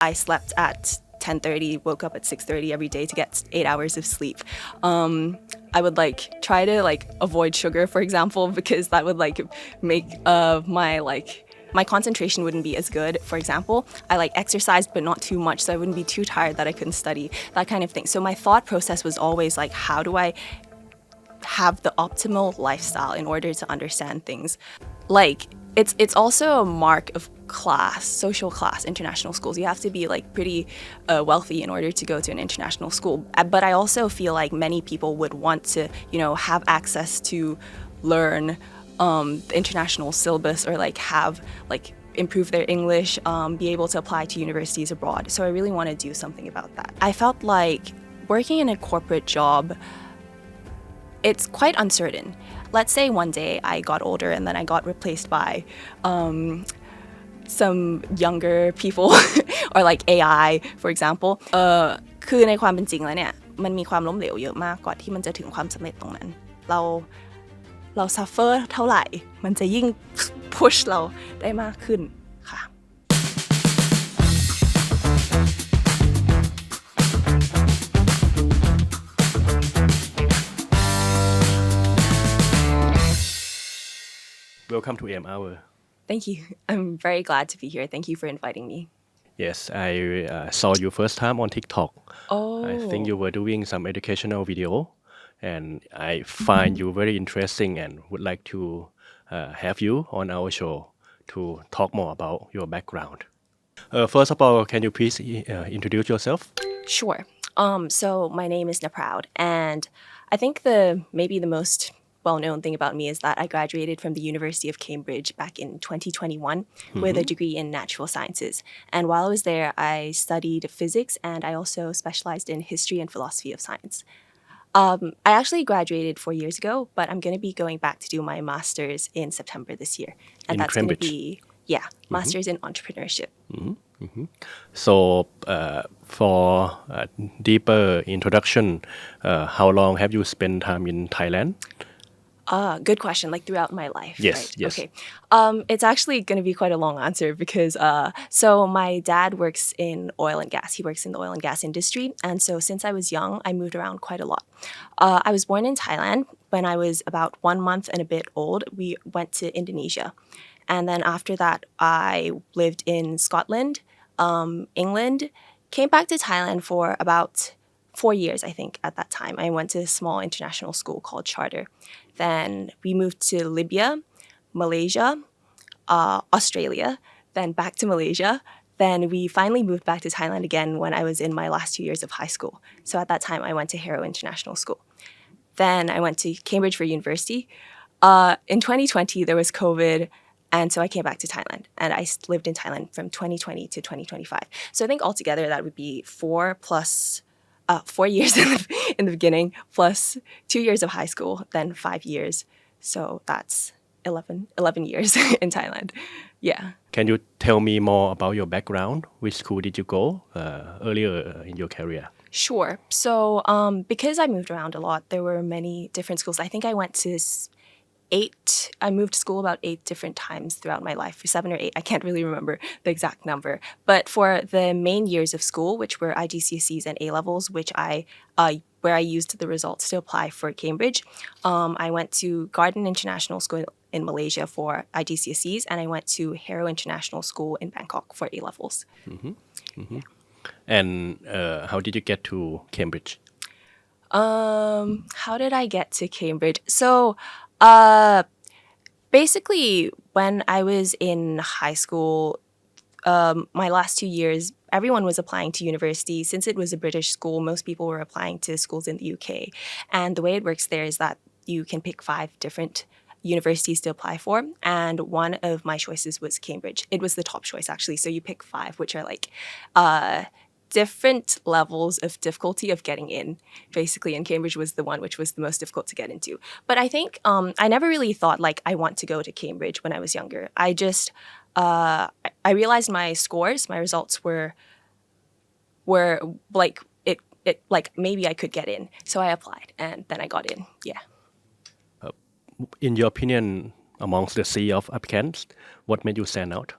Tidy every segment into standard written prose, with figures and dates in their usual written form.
I slept at 10:30, woke up at 6:30 every day to get 8 hours of sleep. I would try to avoid sugar, for example, because that would make my concentration wouldn't be as good. For example, I exercised but not too much, so I wouldn't be too tired that I couldn't study, that kind of thing. So my thought process was always how do I have the optimal lifestyle in order to understand things? It's also a mark of class, social class, international schools. You have to be pretty wealthy in order to go to an international school. But I also feel like many people would want to, have access to learn the international syllabus or have improve their English, be able to apply to universities abroad. So I really want to do something about that. I felt like working in a corporate job, it's quite uncertain. Let's say one day I got older and then I got replaced by some younger people or AI, for example. คือในความเป็นจริงแล้วเนี่ยมันมีความล้มเหลวเยอะมากก่อนที่มันจะถึงความสำเร็จตรงนั้นเรา suffer เท่าไหร่มันจะยิ่ง push เราได้มากขึ้นค่ะ Welcome to AM Hour. Thank you. I'm very glad to be here. Thank you for inviting me. Yes, I saw you first time on TikTok. Oh. I think you were doing some educational video, and I find you very interesting and would like to have you on our show to talk more about your background. First of all, can you please introduce yourself? Sure. So my name is Naproud, and I think maybe the most well-known thing about me is that I graduated from the University of Cambridge back in 2021 with a degree in natural sciences. And while I was there, I studied physics and I also specialized in history and philosophy of science. I actually graduated 4 years ago, but I'm going to be going back to do my master's in September this year. And In that's going to Cambridge? be, master's in entrepreneurship. So, for a deeper introduction, how long have you spent time in Thailand? Good question. Throughout my life, Yes, right? yes. Okay. It's actually going to be quite a long answer because so my dad works in oil and gas. He works in the oil and gas industry, and so since I was young, I moved around quite a lot. I was born in Thailand. When I was about 1 month and a bit old, we went to Indonesia, and then after that, I lived in Scotland, England, came back to Thailand for about 4 years, I think, at that time. I went to a small international school called Charter. Then we moved to Libya, Malaysia, Australia, then back to Malaysia. Then we finally moved back to Thailand again when I was in my last 2 years of high school. So at that time, I went to Harrow International School. Then I went to Cambridge for university. In 2020, there was COVID, and so I came back to Thailand. And I lived in Thailand from 2020 to 2025. So I think altogether that would be 4 years in the beginning, plus 2 years of high school, then 5 years. So that's 11 years in Thailand. Yeah. Can you tell me more about your background? Which school did you go earlier in your career? Sure. So because I moved around a lot, there were many different schools. I think I went to I moved to school about 8 different times throughout my life, 7 or 8. I can't really remember the exact number. But for the main years of school, which were IGCSEs and A-levels, where I used the results to apply for Cambridge, I went to Garden International School in Malaysia for IGCSEs, and I went to Harrow International School in Bangkok for A-levels. And how did you get to Cambridge? How did I get to Cambridge? So, basically, when I was in high school, my last 2 years, everyone was applying to university. Since it was a British school, most people were applying to schools in the UK. And the way it works there is that you can pick 5 different universities to apply for. And one of my choices was Cambridge. It was the top choice, actually. So you pick 5, which are different levels of difficulty of getting in, basically, and Cambridge was the one which was the most difficult to get into. But I think I never really thought I want to go to Cambridge when I was younger. I just I realized my scores, my results were maybe I could get in, so I applied and then I got in. Yeah. In your opinion, amongst the sea of applicants, what made you stand out?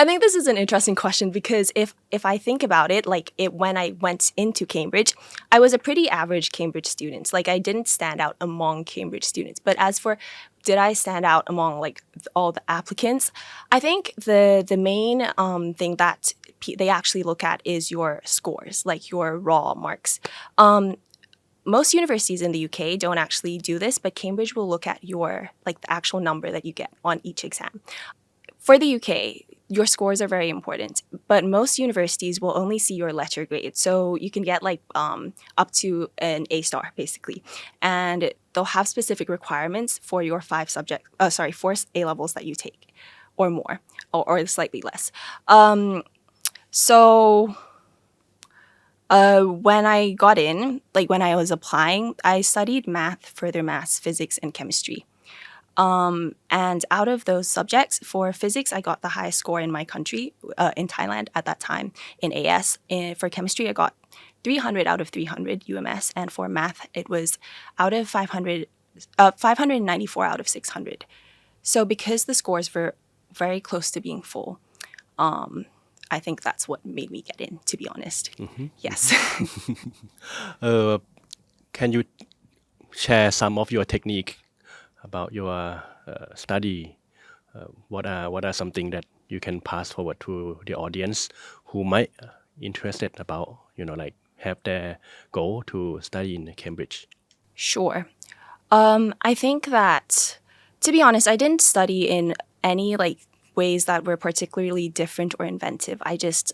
I think this is an interesting question because if I think about it, like it when I went into Cambridge, I was a pretty average Cambridge student. Like I didn't stand out among Cambridge students. But as for did I stand out among like all the applicants? I think the main thing that they actually look at is your scores, like your raw marks. Most universities in the UK don't actually do this, but Cambridge will look at your like the actual number that you get on each exam. For the UK, your scores are very important, but most universities will only see your letter grade. So you can get like up to an A star basically, and they'll have specific requirements for your 4 A levels that you take, or more, or slightly less. So when I got in, like when I was applying, I studied math, further maths, physics, and chemistry. And out of those subjects, for physics, I got the highest score in my country, in Thailand at that time, in AS. For chemistry, I got 300 out of 300 UMS. And for math, it was out of 594 out of 600. So because the scores were very close to being full, I think that's what made me get in, to be honest. Yes. Can you share some of your technique about your study? What are something that you can pass forward to the audience who might interested about like have their goal to study in Cambridge? Sure. I think that, to be honest, I didn't study in any like ways that were particularly different or inventive. I just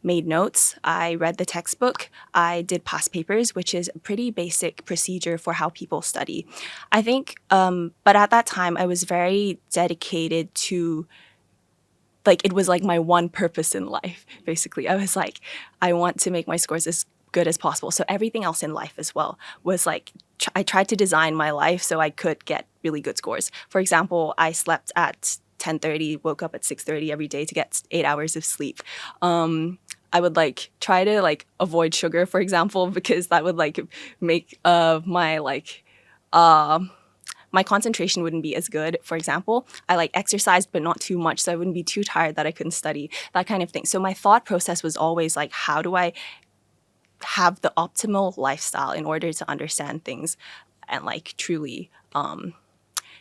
made notes. I read the textbook. I did past papers, which is a pretty basic procedure for how people study. I think, but at that time, I was very dedicated to, like, it was like my one purpose in life, basically. I was like, I want to make my scores as good as possible. So everything else in life as well was like, I tried to design my life so I could get really good scores. For example, I slept at 10:30, woke up at 6:30 every day to get 8 hours of sleep. I would like try to like avoid sugar, for example, because that would like make my concentration wouldn't be as good. For example, I like exercised, but not too much, so I wouldn't be too tired that I couldn't study, that kind of thing. So my thought process was always like, how do I have the optimal lifestyle in order to understand things and like truly,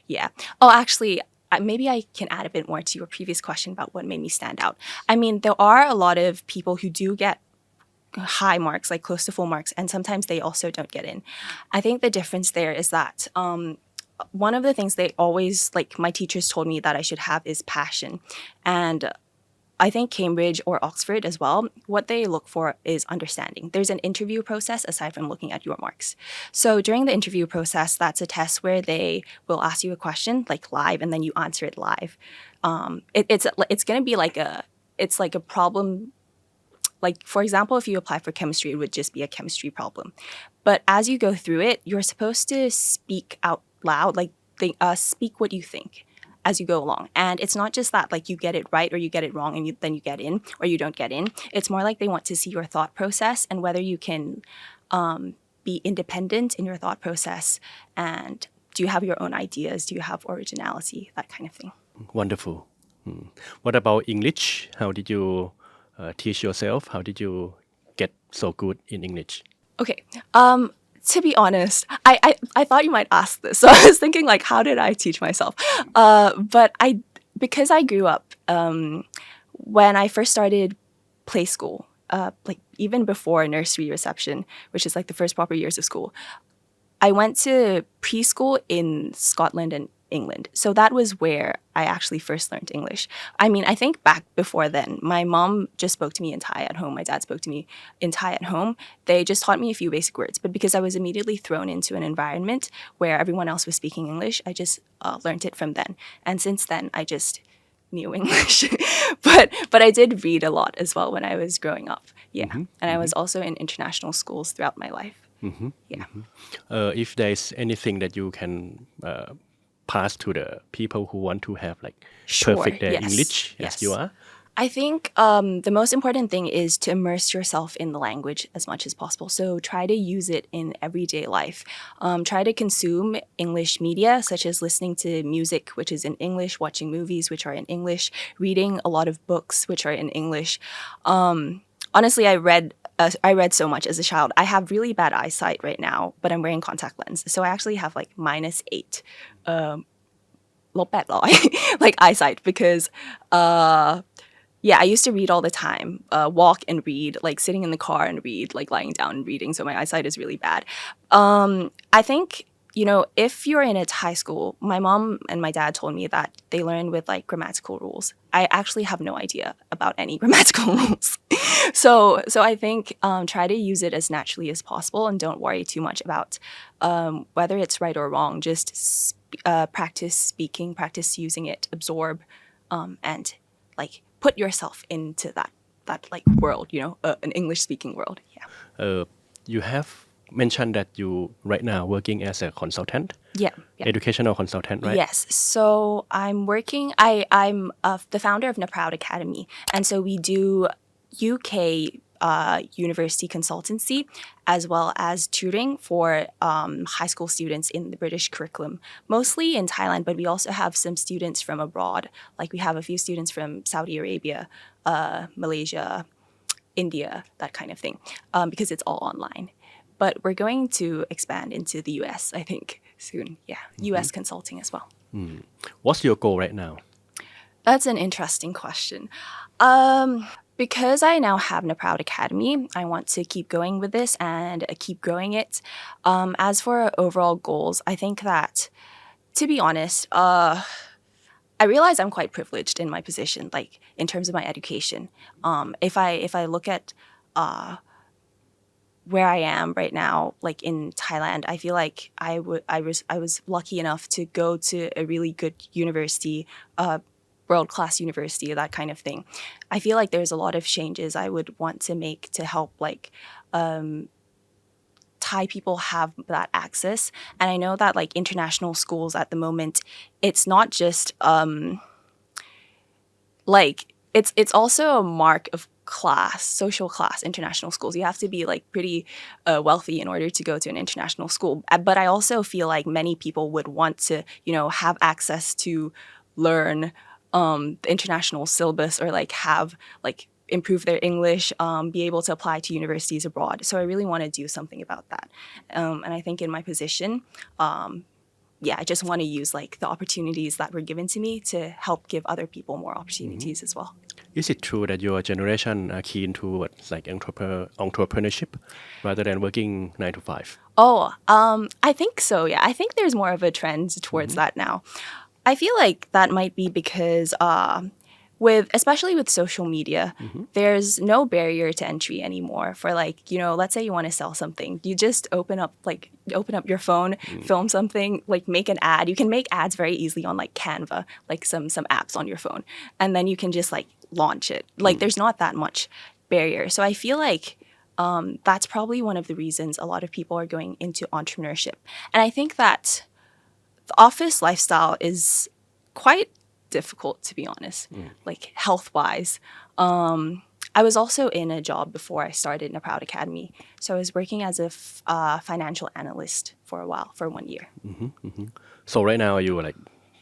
yeah. Oh, actually, maybe I can add a bit more to your previous question about what made me stand out. I mean, there are a lot of people who do get high marks, like close to full marks, and sometimes they also don't get in. I think the difference there is that one of the things they always, like my teachers told me that I should have is passion. And I think Cambridge or Oxford as well, what they look for is understanding. There's an interview process aside from looking at your marks. So during the interview process, that's a test where they will ask you a question like live, and then you answer it live. It's going to be like a problem. Like, for example, if you apply for chemistry, it would just be a chemistry problem. But as you go through it, you're supposed to speak out loud, like speak what you think as you go along. And it's not just that like you get it right or you get it wrong and then you get in or you don't get in. It's more like they want to see your thought process and whether you can be independent in your thought process, and do you have your own ideas? Do you have originality? That kind of thing. Wonderful. What about English? How did you teach yourself? How did you get so good in English? Okay. To be honest, I thought you might ask this. So I was thinking like, how did I teach myself? But because I grew up, when I first started play school, like even before nursery reception, which is like the first proper years of school, I went to preschool in Scotland and England. So that was where I actually first learned English. I mean, I think back before then, my mom just spoke to me in Thai at home. My dad spoke to me in Thai at home. They just taught me a few basic words. But because I was immediately thrown into an environment where everyone else was speaking English, I just learned it from then. And since then, I just knew English. but I did read a lot as well when I was growing up. Yeah. And I was also in international schools throughout my life. Yeah. If there's anything that you can pass to the people who want to have like Sure, perfect yes, English as yes. you are, I think the most important thing is to immerse yourself in the language as much as possible. So try to use it in everyday life. Try to consume English media, such as listening to music, which is in English, watching movies, which are in English, reading a lot of books, which are in English. Honestly, I read so much as a child. I have really bad eyesight right now, but I'm wearing contact lenses, so I actually have like -8. ลบ 800 like eyesight because yeah, I used to read all the time, walk and read, like sitting in the car and read, like lying down and reading. So my eyesight is really bad. I think, if you're in a Thai school, my mom and my dad told me that they learn with like grammatical rules. I actually have no idea about any grammatical rules. So I think try to use it as naturally as possible and don't worry too much about whether it's right or wrong. Just practice speaking, practice using it, absorb, and like put yourself into that like world, an English speaking world. Yeah. You have mentioned that you right now working as a consultant, Yeah. Yeah. educational consultant, right? Yes. So I'm working. I'm the founder of Naproud Academy, and so we do UK university consultancy as well as tutoring for high school students in the British curriculum, mostly in Thailand, but we also have some students from abroad. Like we have a few students from Saudi Arabia, Malaysia, India, that kind of thing, because it's all online. But we're going to expand into the US, I think, soon. Yeah, US consulting as well. What's your goal right now? That's an interesting question. Because I now have Naproud Academy, I want to keep going with this and keep growing it. As for overall goals, I think that, to be honest, I realize I'm quite privileged in my position, like in terms of my education. If I look at where I am right now, like in Thailand, I feel like I was lucky enough to go to a really good university, world-class university, that kind of thing. I feel like there's a lot of changes I would want to make to help like Thai people have that access. And I know that like international schools at the moment, it's not just like it's also a mark of class, social class. International schools, you have to be like pretty wealthy in order to go to an international school. But I also feel like many people would want to have access to learn the international syllabus, or like have like improve their English, be able to apply to universities abroad. So I really want to do something about that. And I think in my position, I just want to use like the opportunities that were given to me to help give other people more opportunities as well. Is it true that your generation are keen towards like entrepreneurship rather than working 9 to 5? Oh, I think so. Yeah, I think there's more of a trend towards that now. I feel like that might be because especially with social media, there's no barrier to entry anymore for like, let's say you want to sell something. You just open up your phone, film something, like make an ad. You can make ads very easily on like Canva, like some apps on your phone. And then you can just like launch it. Like there's not that much barrier. So I feel like that's probably one of the reasons a lot of people are going into entrepreneurship. And I think that the office lifestyle is quite difficult, to be honest, like health-wise. I was also in a job before I started Naproud Academy. So I was working as a financial analyst for a while, for 1 year. So right now you are like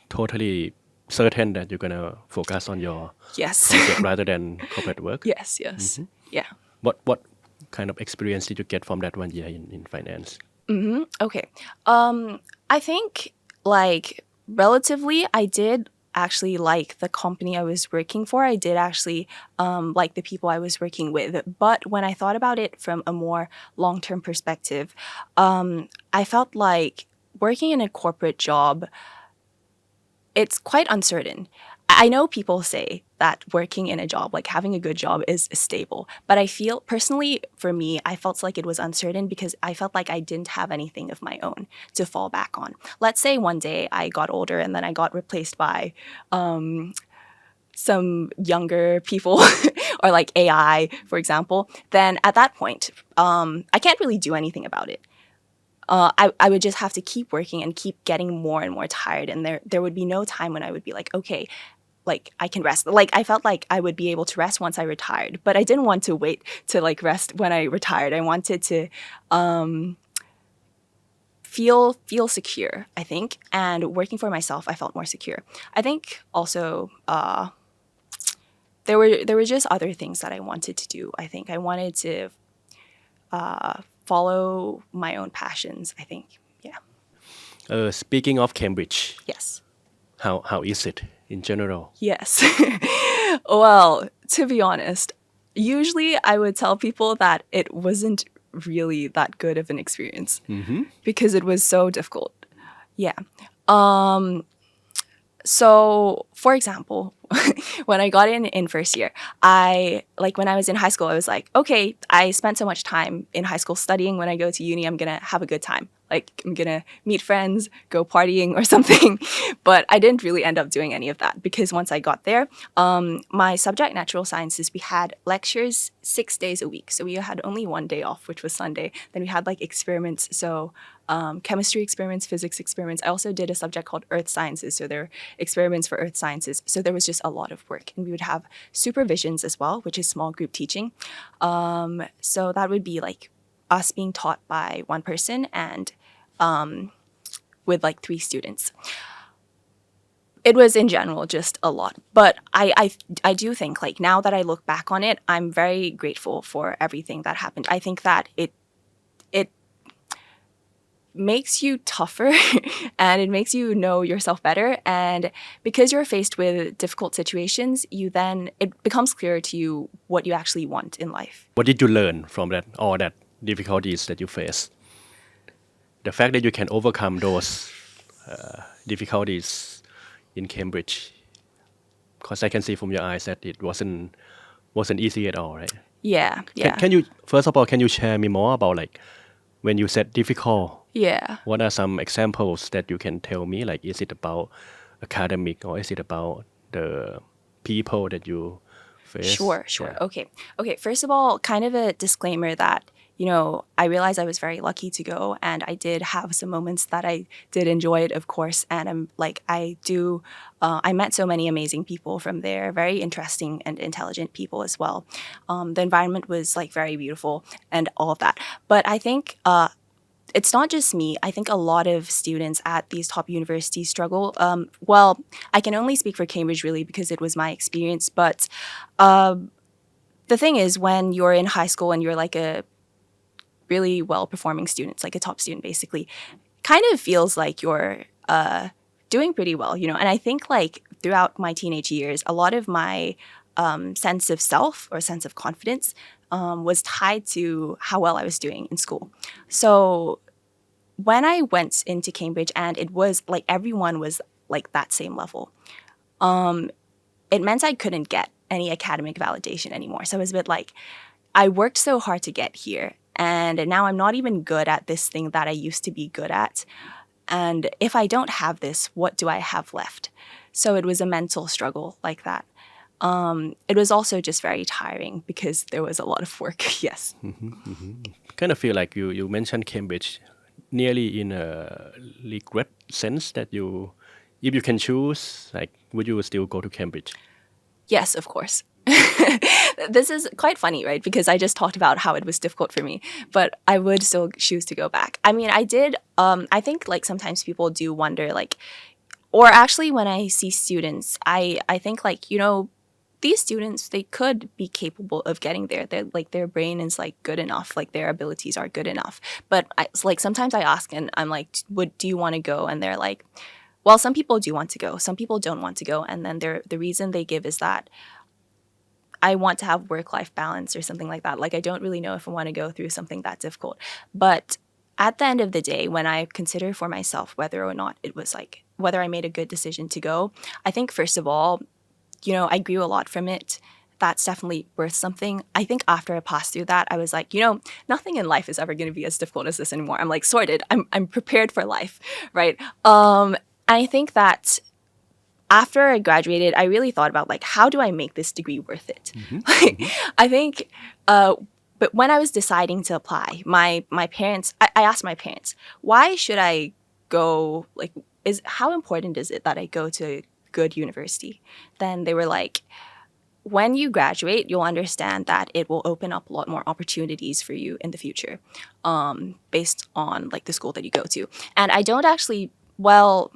totally certain that you're gonna focus on your Yes. project rather than corporate work? Yes. Yeah. What kind of experience did you get from that 1 year in finance? Okay. I think like relatively, I did actually like the company I was working for. I did actually like the people I was working with. But when I thought about it from a more long-term perspective, I felt like working in a corporate job, it's quite uncertain. I know people say that working in a job, like having a good job, is stable. But I feel personally, for me, I felt like it was uncertain because I felt like I didn't have anything of my own to fall back on. Let's say one day I got older and then I got replaced by some younger people or like AI, for example, then at that point, I can't really do anything about it. I would just have to keep working and keep getting more and more tired. And there would be no time when I would be like, okay, like I can rest. Like I felt like I would be able to rest once I retired, but I didn't want to wait to like rest when I retired. I wanted to feel secure, I think, and working for myself, I felt more secure. I think also there were just other things that I wanted to do. I think I wanted to follow my own passions. I think, yeah, Speaking of Cambridge, yes. how is it in general? Yes. Well, to be honest, usually I would tell people that it wasn't really that good of an experience because it was so difficult. Yeah. So, for example, when I got in first year, I like when I was in high school, I was like, okay, I spent so much time in high school studying. When I go to uni, I'm gonna have a good time. Like I'm gonna meet friends, go partying or something. But I didn't really end up doing any of that because once I got there, my subject, natural sciences, we had lectures 6 days a week. So we had only one day off, which was Sunday. Then we had like experiments. So chemistry experiments, physics experiments. I also did a subject called earth sciences. So there are experiments for earth sciences. So there was just a lot of work. And we would have supervisions as well, which is small group teaching. So that would be like us being taught by one person and with like 3 students. It was in general just a lot. But I do think like now that I look back on it, I'm very grateful for everything that happened. I think that it makes you tougher and it makes you know yourself better. And because you're faced with difficult situations, it becomes clearer to you what you actually want in life. What did you learn from that all that difficulties that you face? The fact that you can overcome those difficulties in Cambridge, because I can see from your eyes that it wasn't easy at all, right? Yeah, yeah. Can you first of all can you share me more about like when you said difficult? Yeah. What are some examples that you can tell me? Like, is it about academic or is it about the people that you face? Sure. Yeah. Okay. First of all, kind of a disclaimer that, I realized I was very lucky to go and I did have some moments that I did enjoy it, of course. And I met so many amazing people from there, very interesting and intelligent people as well. The environment was like very beautiful and all of that. But I think, it's not just me. I think a lot of students at these top universities struggle. Well, I can only speak for Cambridge really because it was my experience. But the thing is, when you're in high school and you're like a really well-performing student, it's like a top student basically, kind of feels like you're doing pretty well, And I think like throughout my teenage years, a lot of my sense of self or sense of confidence was tied to how well I was doing in school. So when I went into Cambridge and it was like everyone was like that same level, it meant I couldn't get any academic validation anymore. So it was a bit like I worked so hard to get here and now I'm not even good at this thing that I used to be good at. And if I don't have this, what do I have left? So it was a mental struggle like that. It was also just very tiring because there was a lot of work. Yes. Kind of feel like you mentioned Cambridge nearly in a regret sense that if you can choose, like, would you still go to Cambridge? Yes, of course. This is quite funny, right? Because I just talked about how it was difficult for me, but I would still choose to go back. I mean, I did, I think like sometimes people do wonder like, or actually when I see students, I think like, these students, they could be capable of getting there. They're like their brain is like good enough, like their abilities are good enough. But sometimes I ask and I'm like, do you want to go? And they're like, well, some people do want to go, some people don't want to go. And then the reason they give is that I want to have work-life balance or something like that. Like I don't really know if I want to go through something that difficult. But at the end of the day, when I consider for myself whether or not it was like, whether I made a good decision to go, I think first of all, I grew a lot from it. That's definitely worth something. I think after I passed through that, I was like, nothing in life is ever going to be as difficult as this anymore. I'm like sorted. I'm prepared for life, right? I think that after I graduated, I really thought about like, how do I make this degree worth it? I think, but when I was deciding to apply, my parents, I asked my parents, why should I go? Like, how important is it that I go to good university. Then they were like, when you graduate, you'll understand that it will open up a lot more opportunities for you in the future, based on like the school that you go to. And I don't actually, well,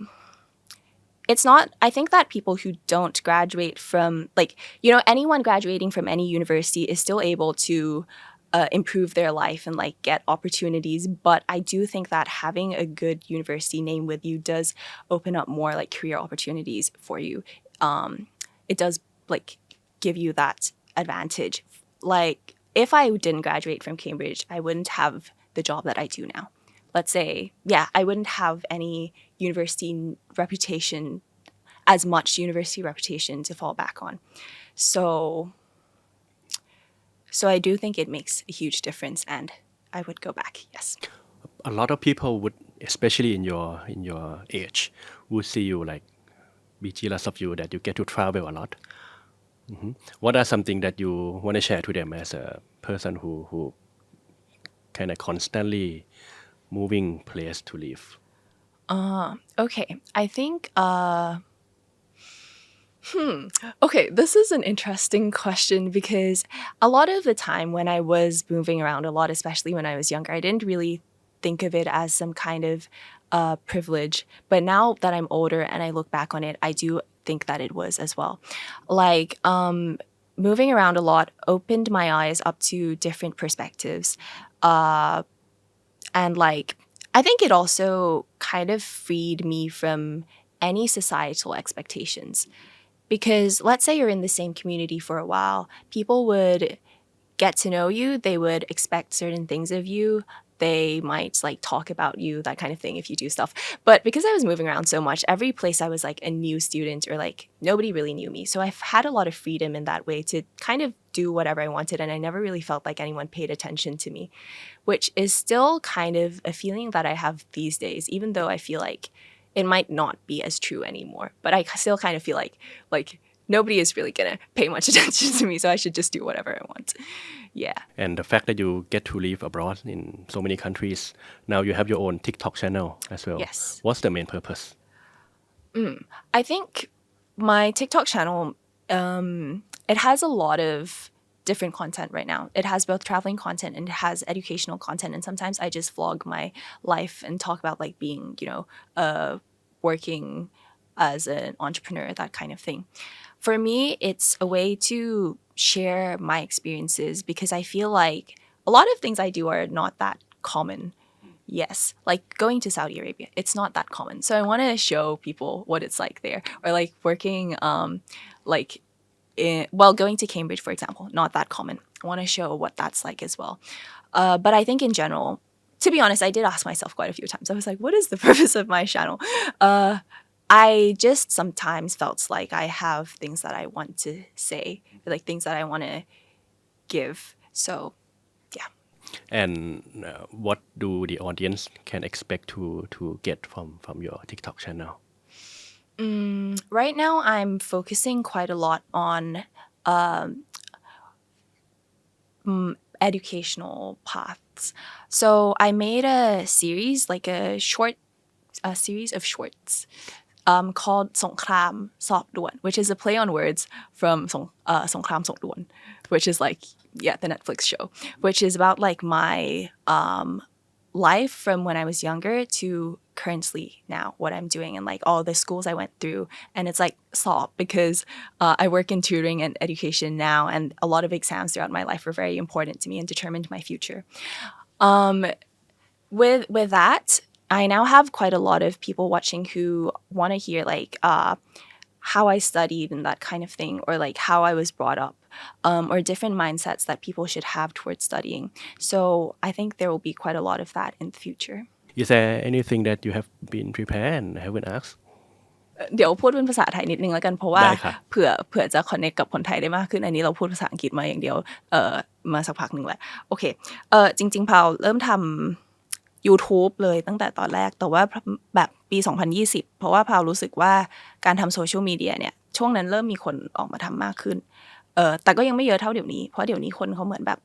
it's not, I think that people who don't graduate from, like, anyone graduating from any university is still able to improve their life and like get opportunities. But I do think that having a good university name with you does open up more like career opportunities for you. It does like give you that advantage. Like if I didn't graduate from Cambridge, I wouldn't have the job that I do now. Let's say, yeah, I wouldn't have any university reputation, as much university reputation to fall back on. So I do think it makes a huge difference, and I would go back, yes. A lot of people would, especially in your age, would see you like be jealous of you that you get to travel a lot. What are something that you want to share to them as a person who kind of constantly moving place to live? Okay, I think okay, this is an interesting question because a lot of the time when I was moving around a lot, especially when I was younger, I didn't really think of it as some kind of privilege. But now that I'm older and I look back on it, I do think that it was as well. Like moving around a lot opened my eyes up to different perspectives. And like, I think it also kind of freed me from any societal expectations. Because let's say you're in the same community for a while, people would get to know you, they would expect certain things of you, they might like talk about you, that kind of thing if you do stuff. But because I was moving around so much, every place I was like a new student or like nobody really knew me. So I've had a lot of freedom in that way to kind of do whatever I wanted, and I never really felt like anyone paid attention to me, which is still kind of a feeling that I have these days, even though I feel like it might not be as true anymore. But I still kind of feel like nobody is really gonna pay much attention to me, so I should just do whatever I want. Yeah. And the fact that you get to live abroad in so many countries, now you have your own TikTok channel as well. Yes. What's the main purpose? I think my TikTok channel, it has a lot of different content right now. It has both traveling content and it has educational content. And sometimes I just vlog my life and talk about like being, working as an entrepreneur, that kind of thing. For me, it's a way to share my experiences because I feel like a lot of things I do are not that common. Yes, like going to Saudi Arabia, it's not that common. So I want to show people what it's like there, or like working, like, going to Cambridge, for example, not that common. I want to show what that's like as well. But I think in general, to be honest, I did ask myself quite a few times. I was like, what is the purpose of my channel? I just sometimes felt like I have things that I want to say, like things that I want to give. So, yeah. And what do the audience can expect to get from your TikTok channel? Right now, I'm focusing quite a lot on educational paths. So I made a series, like a series of shorts called สงครามสอบด่วน which is a play on words from สงครามสอบด่วน which is like, yeah, the Netflix show, which is about like my life from when I was younger to currently now, what I'm doing and like all the schools I went through. And it's like sop because I work in tutoring and education now, and a lot of exams throughout my life were very important to me and determined my future. With that, I now have quite a lot of people watching who want to hear like how I studied and that kind of thing, or like how I was brought up, or different mindsets that people should have towards studying. So I think there will be quite a lot of that in the future. Is there anything that you have been prepared and haven't asked? เดี๋ยวพูดเป็นภาษาไทยนิดนึงแล้วกันเพราะว่า ได้ครับ เผื่อจะ connect กับคนไทยได้มากขึ้นอันนี้เราพูดภาษาอังกฤษมาอย่างเดียวมาสักพักหนึ่งแหละโอเคจริงๆพาวเริ่มทำ YouTube เลยตั้งแต่ตอนแรกแต่ว่าแบบปี2020เพราะว่าพาวรู้สึกว่าการทำโซเชียลมีเดียเนี่ยช่วงนั้นเริ่มมีคนออกมาทำมากขึ้นแต่ก็ยังไม่เยอะเท่าเดี๋ยวนี้เพราะเดี๋ยวนี้คนเขาเหมือนแบบ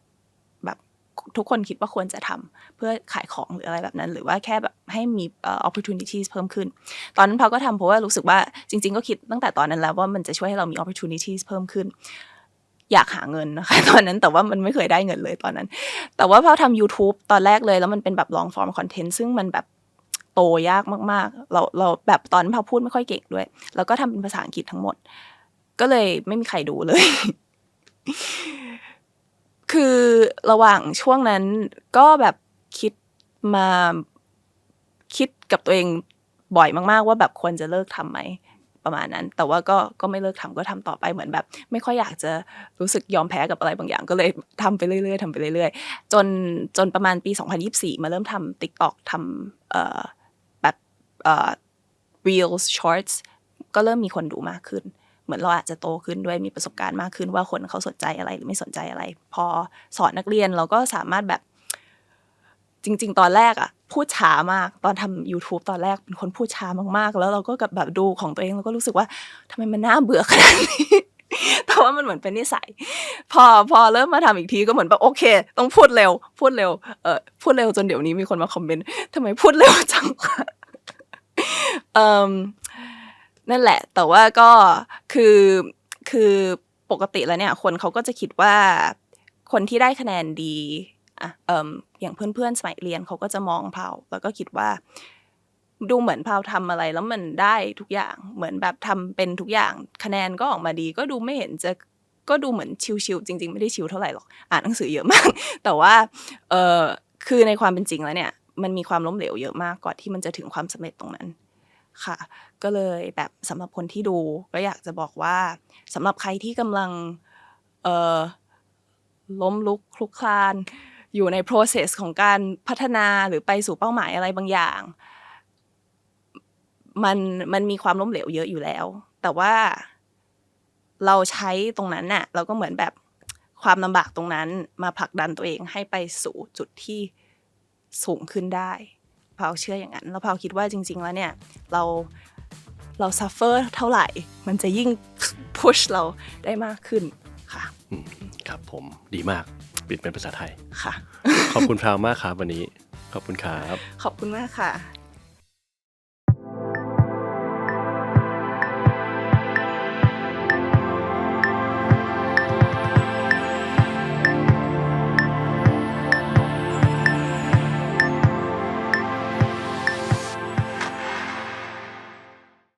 ทุกคนคิดว่าควรจะทำเพื่อขายของหรืออะไรแบบนั้นหรือว่าแค่แบบให้มีopportunities เพิ่มขึ้นตอนนั้นพาวก็ทำเพราะว่ารู้สึกว่าจริงๆก็คิดตั้งแต่ตอนนั้นแล้วว่ามันจะช่วยให้เรามี opportunities เพิ่มขึ้นอยากหาเงินนะคะตอนนั้นแต่ว่ามันไม่เคยได้เงินเลยตอนนั้นแต่ว่าพอทำ YouTube ตอนแรกเลยแล้วมันเป็นแบบ long form content ซึ่งมันแบบโตยากมากๆเราแบบตอนนั้นพอพูดไม่ค่อยเก่งด้วยแล้วก็ทำเป็นภาษาอังกฤษทั้งหมดก็เลยไม่มีใครดูเลย คือระหว่างช่วงนั้นก็แบบคิดกับตัวเองบ่อยมากๆว่าแบบควรจะเลิกทำไหมประมาณนั้นแต่ว่าก็ไม่เลิกทำก็ทำต่อไปเหมือนแบบไม่ค่อยอยากจะรู้สึกยอมแพ้กับอะไรบางอย่างก็เลยทำไปเรื่อยๆทำไปเรื่อยๆจนประมาณปี2024มาเริ่มทำ TikTok ทำแบบreels shorts ก็เริ่มมีคนดูมากขึ้นเหมือนเราอาจจะโตขึ้นด้วยมีประสบการณ์มากขึ้นว่าคนเขาสนใจอะไรหรือไม่สนใจอะไรพอสอนนักเรียนเราก็สามารถแบบจริงๆตอนแรกอะพูดช้ามากตอนทำ YouTube ตอนแรกเป็นคนพูดช้ามากๆแล้วเราก็แบบดูของตัวเองเราก็รู้สึกว่าทำไมมันน่าเบื่อขนาดนี้ แต่ว่ามันเหมือนเป็นนิสัยพอเริ่มมาทำอีกทีก็เหมือนแบบโอเคต้องพูดเร็วพูดเร็วจนเดี๋ยวนี้มีคนมาคอมเมนต์ทำไมพูดเร็วจัง นั่นแหละแต่ว่าก็คือปกติแล้วเนี่ยคนเขาก็จะคิดว่าคนที่ได้คะแนนดีอย่างเพื่อนๆสมัยเรียนเขาก็จะมองพาวแล้วก็คิดว่าดูเหมือนพาวทำอะไรแล้วมันได้ทุกอย่างเหมือนแบบทำเป็นทุกอย่างคะแนนก็ออกมาดีก็ดูไม่เห็นจะก็ดูเหมือนชิวๆจริงๆไม่ได้ชิวเท่าไหร่หรอกอ่านหนังสือเยอะมาก แต่ว่าคือในความเป็นจริงแล้วเนี่ยมันมีความล้มเหลวเยอะมากก่อนที่มันจะถึงความสำเร็จตรงนั้นค่ะก็เลยแบบสำหรับคนที่ดูก็อยากจะบอกว่าสำหรับใครที่กำลังล้มลุกคลุกคลานอยู่ใน process ของการพัฒนาหรือไปสู่เป้าหมายอะไรบางอย่างมันมีความล้มเหลวเยอะอยู่แล้วแต่ว่าเราใช้ตรงนั้นน่ะเราก็เหมือนแบบความลำบากตรงนั้นมาผลักดันตัวเองให้ไปสู่จุดที่สูงขึ้นได้พาวเชื่ออย่างนั้นแล้วพาวคิดว่าจริงๆแล้วเนี่ยเราซัฟเฟอร์เท่าไหร่มันจะยิ่งพุชเราได้มากขึ้นค่ะครับผมดีมากปิดเป็นภาษาไทยค่ะขอบคุณพราวมากครับวันนี้ขอบคุณครับขอบคุณมากค่ะ